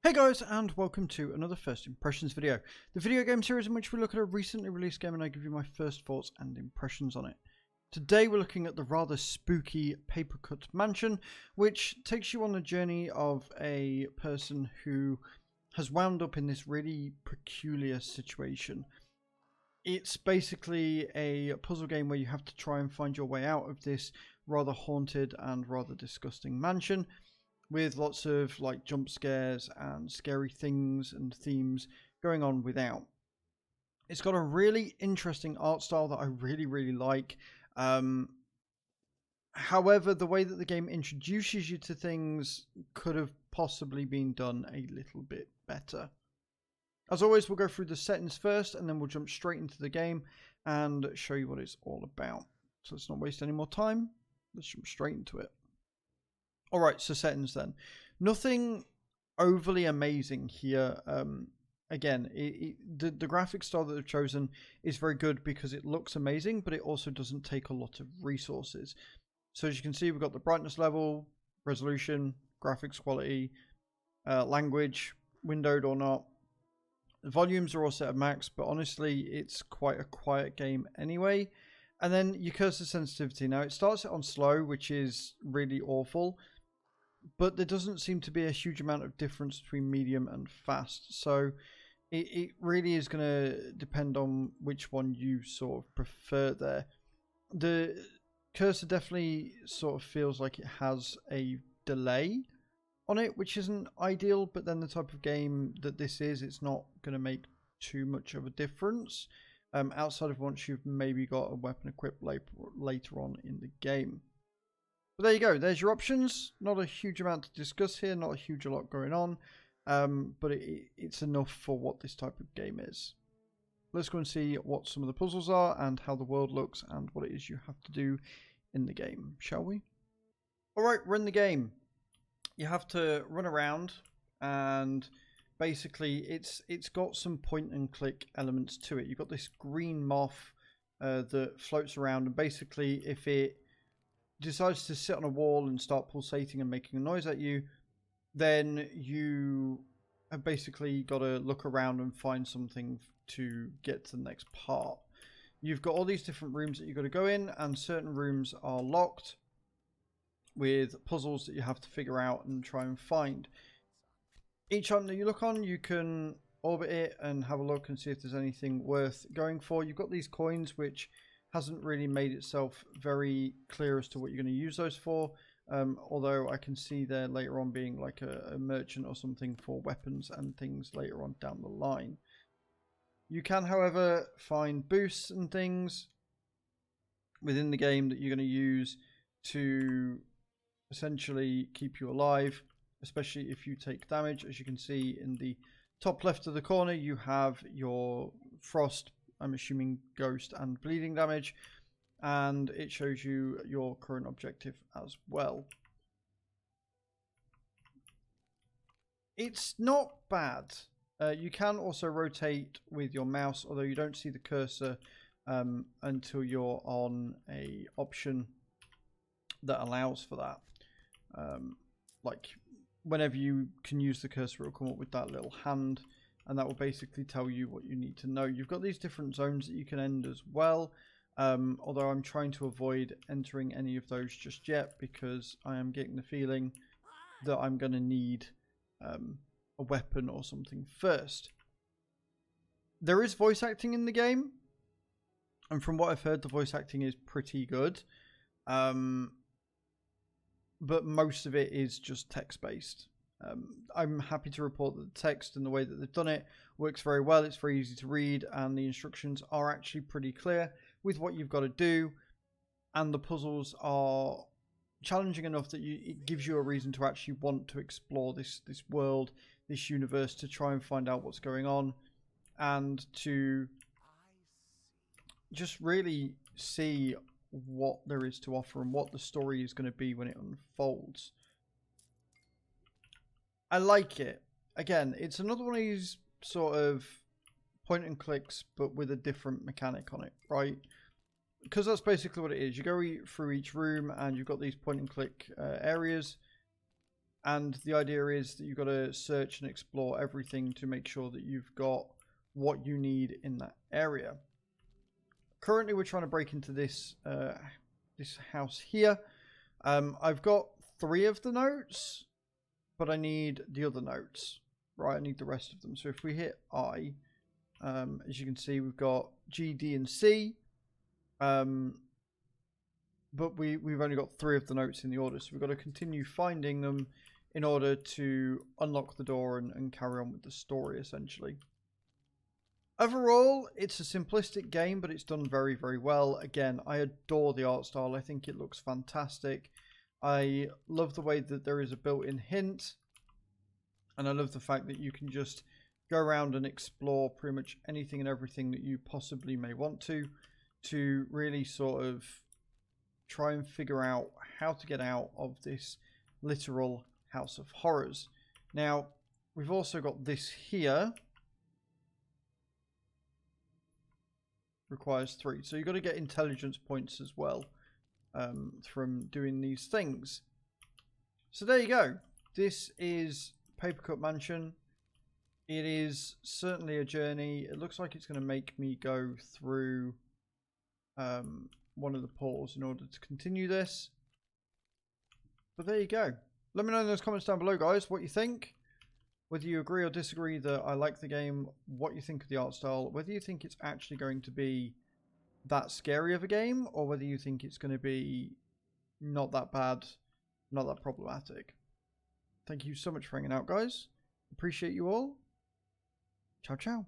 Hey guys, and welcome to another First Impressions video, the video game series in which we look at a recently released game and I give you my first thoughts and impressions on it. Today we're looking at the rather spooky Papercut Mansion, which takes you on the journey of a person who has wound up in this really peculiar situation. It's basically a puzzle game where you have to try and find your way out of this rather haunted and rather disgusting mansion, with lots of like jump scares and scary things and themes going on without. It's got a really interesting art style that I really like. However, the way that the game introduces you to things could have possibly been done a little bit better. As always, we'll go through the settings first and then we'll jump straight into the game and show you what it's all about. So let's not waste any more time. Let's jump straight into it. Alright, so settings then. Nothing overly amazing here. Again, the graphic style that they've chosen is very good because it looks amazing, but it also doesn't take a lot of resources. So as you can see, we've got the brightness level, resolution, graphics quality, language, windowed or not. The volumes are all set at max, but honestly, it's quite a quiet game anyway. And then your cursor sensitivity. Now, it starts it on slow, which is really awful, but there doesn't seem to be a huge amount of difference between medium and fast. So it really is going to depend on which one you sort of prefer there. The cursor definitely sort of feels like it has a delay on it, which isn't ideal, but then the type of game that this is, it's not going to make too much of a difference outside of once you've maybe got a weapon equipped later on in the game. But there you go, there's your options. Not a huge amount to discuss here, not a huge lot going on, but it's enough for what this type of game is. Let's go and see what some of the puzzles are and how the world looks and what it is you have to do in the game, shall we? Alright, we're in the game. You have to run around and basically it's got some point and click elements to it. You've got this green moth that floats around, and basically if it decides to sit on a wall and start pulsating and making a noise at you, then you have basically got to look around and find something to get to the next part. You've got all these different rooms that you've got to go in, and certain rooms are locked with puzzles that you have to figure out and try and find. Each item that you look on, you can orbit it and have a look and see if there's anything worth going for. You've got these coins, which hasn't really made itself very clear as to what you're going to use those for, although I can see there later on being like a merchant or something for weapons and things later on down the line. You can, however, find boosts and things within the game that you're going to use to essentially keep you alive, especially if you take damage. As you can see in the top left of the corner, you have your frost, I'm assuming ghost, and bleeding damage, and it shows you your current objective as well. It's not bad. You can also rotate with your mouse, although you don't see the cursor until you're on a option that allows for that. Like whenever you can use the cursor, it will come up with that little hand, and that will basically tell you what you need to know. You've got these different zones that you can end as well, although I'm trying to avoid entering any of those just yet because I am getting the feeling that I'm going to need a weapon or something first. There is voice acting in the game, and from what I've heard, the voice acting is pretty good. But most of it is just text-based. I'm happy to report that the text and the way that they've done it works very well. It's very easy to read, and the instructions are actually pretty clear with what you've got to do, and the puzzles are challenging enough that it gives you a reason to actually want to explore this world, this universe, to try and find out what's going on, and to just really see what there is to offer and what the story is going to be when it unfolds. I like it. Again, it's another one of these sort of point and clicks, but with a different mechanic on it, right? Because that's basically what it is. You go through each room and you've got these point and click areas, And the idea is that you've got to search and explore everything to make sure that you've got what you need in that area. Currently, we're trying to break into this this house here. I've got 3 of the notes, but I need the other notes. Right, I need the rest of them. So if we hit I, as you can see, we've got G, D, and C. But we've only got 3 of the notes in the order, so we've got to continue finding them in order to unlock the door and carry on with the story, essentially. Overall, it's a simplistic game, but it's done very, very well. Again, I adore the art style. I think it looks fantastic. I love the way that there is a built-in hint. And I love the fact that you can just go around and explore pretty much anything and everything that you possibly may want to really sort of try and figure out how to get out of this literal house of horrors. Now, we've also got this here. Requires 3. So you've got to get intelligence points as well from doing these things. So there you go. This is Papercut Mansion. It is certainly a journey. It looks like it's going to make me go through one of the portals in order to continue this. But there you go. Let me know in those comments down below, guys, what you think. Whether you agree or disagree that I like the game, what you think of the art style, whether you think it's actually going to be that scary of a game, or whether you think it's going to be not that bad, not that problematic. Thank you so much for hanging out, guys. Appreciate you all. Ciao, ciao.